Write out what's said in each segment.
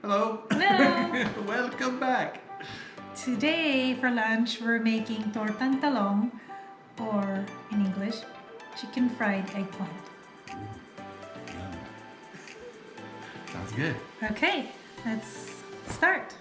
Hello. Hello. Welcome back. Today for lunch we're making Tortang Talong, or in English, chicken fried eggplant. Sounds good. Okay, let's start.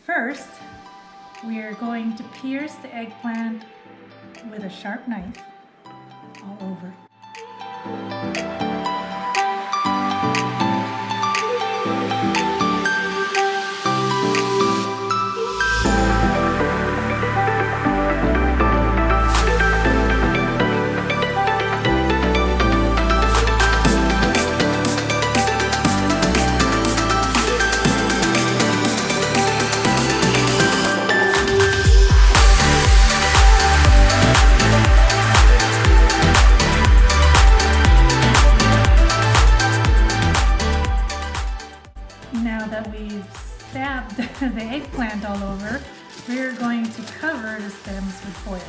First, we are going to pierce the eggplant with a sharp knife all over. Now that we've stabbed the eggplant all over, we're going to cover the stems with foil.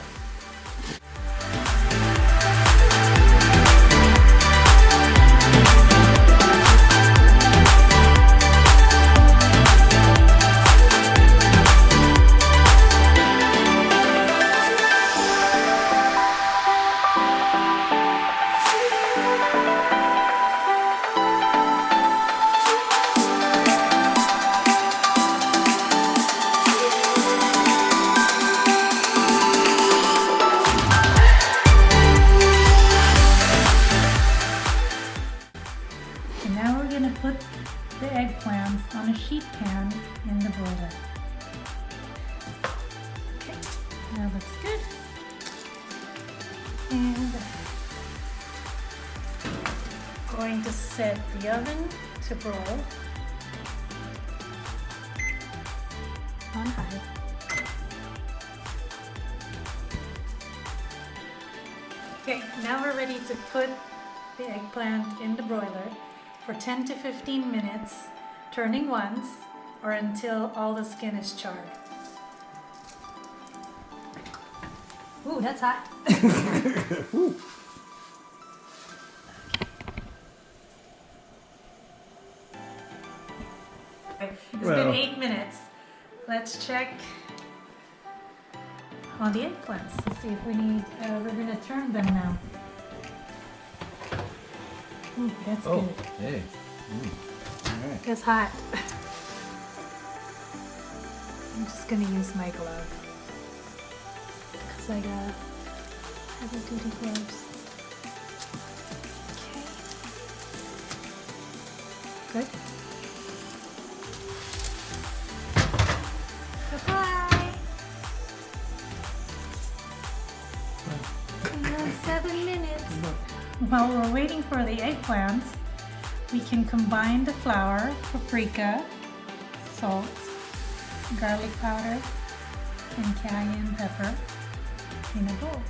And now we're going to put the eggplants on a sheet pan in the broiler. Okay, that looks good. And going to set the oven to broil on high. Okay, now we're ready to put the eggplant in the broiler for 10 to 15 minutes, turning once or until all the skin is charred. Ooh, that's hot. Ooh. It's been 8 minutes. Let's check on the eggplants. Let's see if we need, we're gonna turn them now. Ooh, that's good. Hey. All right. It's hot. I'm just gonna use my glove because I got heavy duty gloves. Okay. Good. Goodbye. And 7 minutes. While we're waiting for the eggplants, we can combine the flour, paprika, salt, garlic powder, and cayenne pepper in a bowl.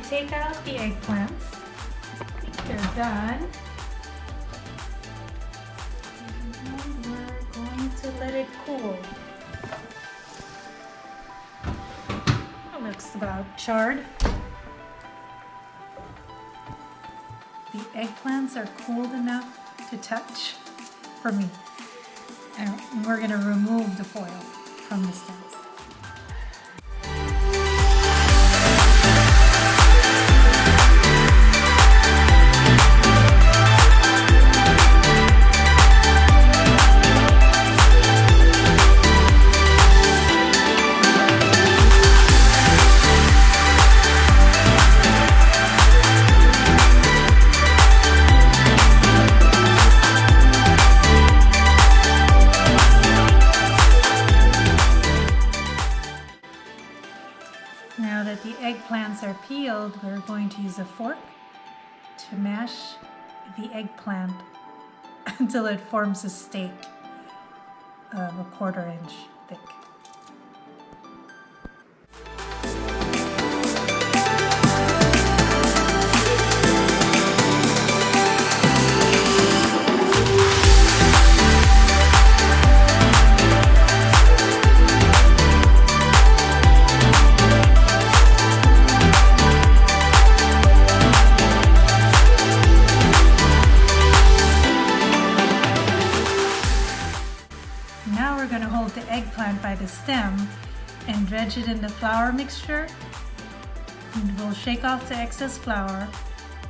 take out the eggplants. They're done. And we're going to let it cool. It looks about charred. The eggplants are cooled enough to touch for me. And we're going to remove the foil from the stems. Now that the eggplants are peeled, we're going to use a fork to mash the eggplant until it forms a steak of 1/4 inch thick. Now we're going to hold the eggplant by the stem and dredge it in the flour mixture. And we'll shake off the excess flour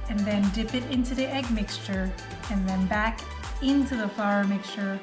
and then dip it into the egg mixture and then back into the flour mixture.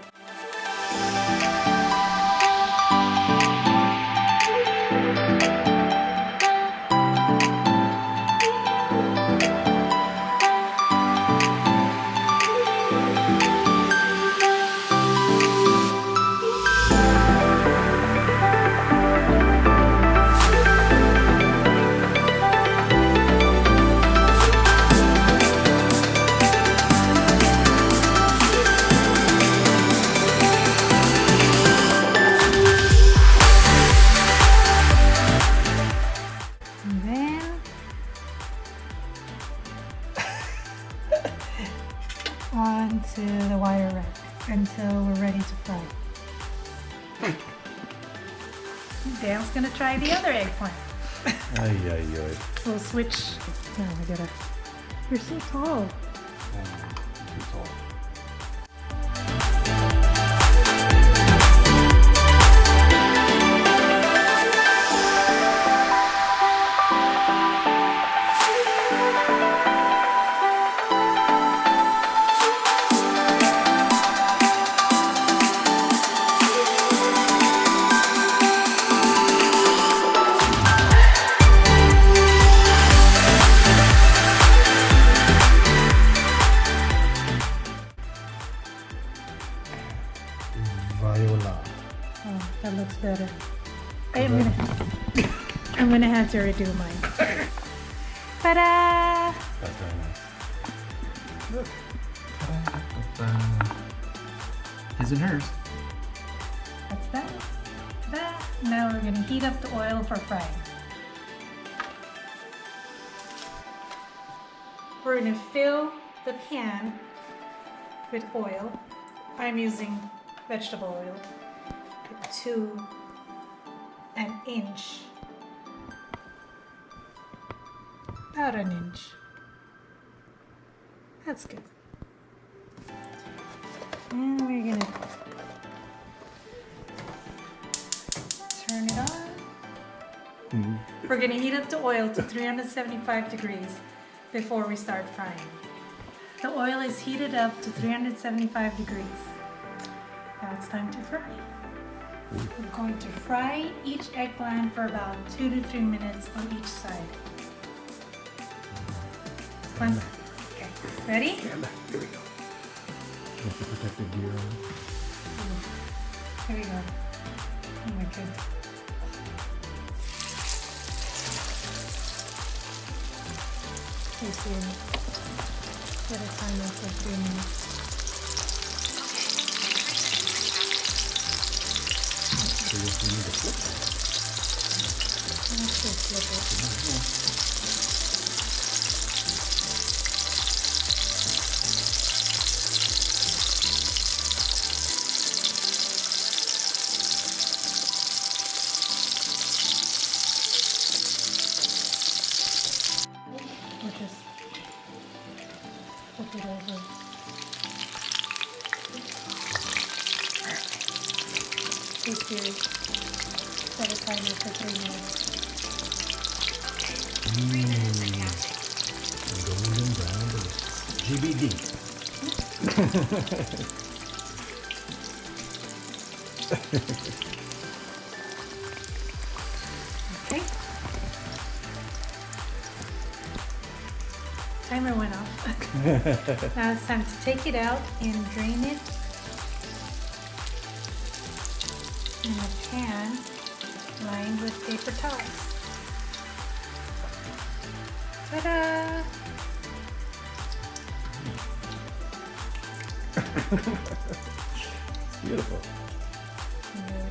Onto the wire rack until we're ready to fry. Dan's gonna try the other eggplant. Ay, ay, ay. We'll switch. No, I gotta. You're so tall. Too tall. Viola. Oh, that looks better. I'm gonna have to redo mine. Ta-da! That's very nice. Look. Ta-da. His and hers. That's that. Ta-da! Now we're gonna heat up the oil for frying. We're gonna fill the pan with oil. I'm using vegetable oil to an inch. About an inch. That's good. And we're gonna turn it on. We're gonna heat up the oil to 375 degrees before we start frying. The oil is heated up to 375 degrees. Now it's time to fry. We're going to fry each eggplant for about 2 to 3 minutes on each side. One. Okay, ready? Stand back. Here we go. With the protective gear on. Here we go. Oh my goodness. You see it. Set a timer for 3 minutes. So you need to flip it. Let's just flip it. flip it over. This here, set a timer for 3 minutes. Golden brown delicious. GBD. Okay. Timer went off. Now it's time to take it out and drain it in a pan lined with paper towels. Ta-da! It's beautiful.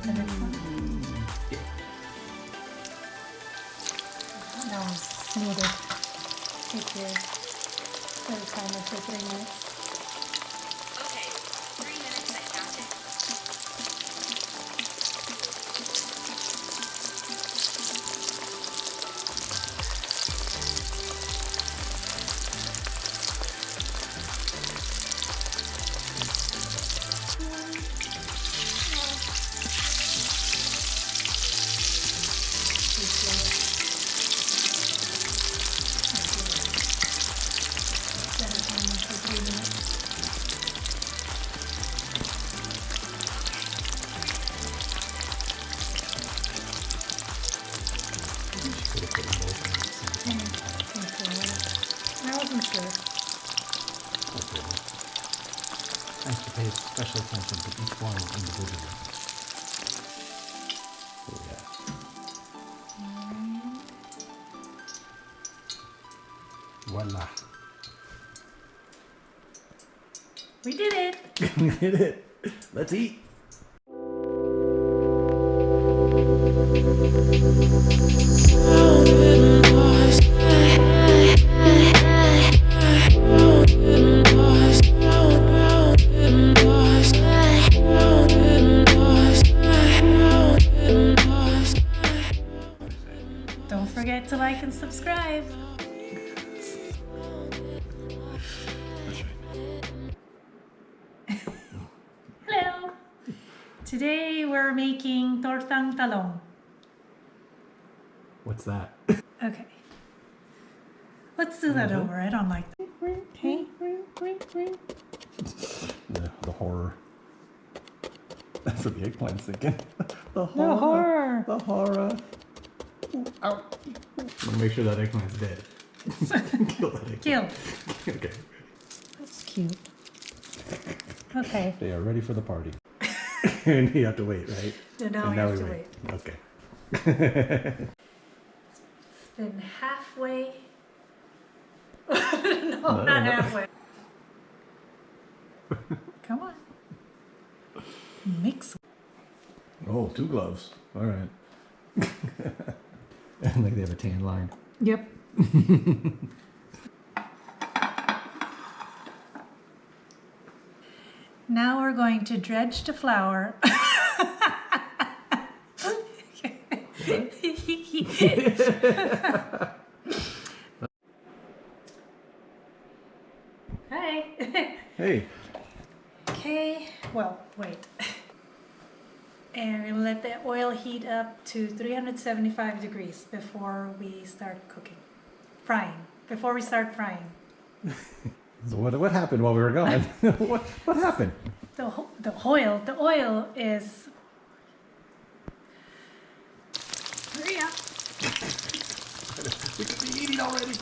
The next one. That one's smoother. Take your set a timer for 3 minutes. Okay, 3 minutes and counting. Set a timer for 3 minutes. Should have put them both in at the same time. I wasn't sure. Okay. Nice to pay special attention to each one individually. Oh yeah. Voila. We did it! We did it. Let's eat. Don't forget to like and subscribe. Hello! Today we're making Tortang Talong. What's that? Okay. Let's do that over. I don't like that. Okay. The horror. That's what the eggplant's thinking. The The horror. The horror. Ow. I'm gonna make sure that eggplant's dead. Kill that eggplant. Kill. Okay. That's cute. Okay. They are ready for the party. And you have to wait, right? So now And we have to wait. Okay. It's been halfway. No, not halfway. Come on. Mix. Oh, 2 gloves. All right. And like they have a tan line. Yep. Now we're going to dredge the flour. Hi. Hey. Okay, well, wait. And we'll let the oil heat up to 375 degrees before we start cooking. Frying. Before we start frying. So what happened while we were gone? what happened? The oil is. Hurry up. We could be eating already.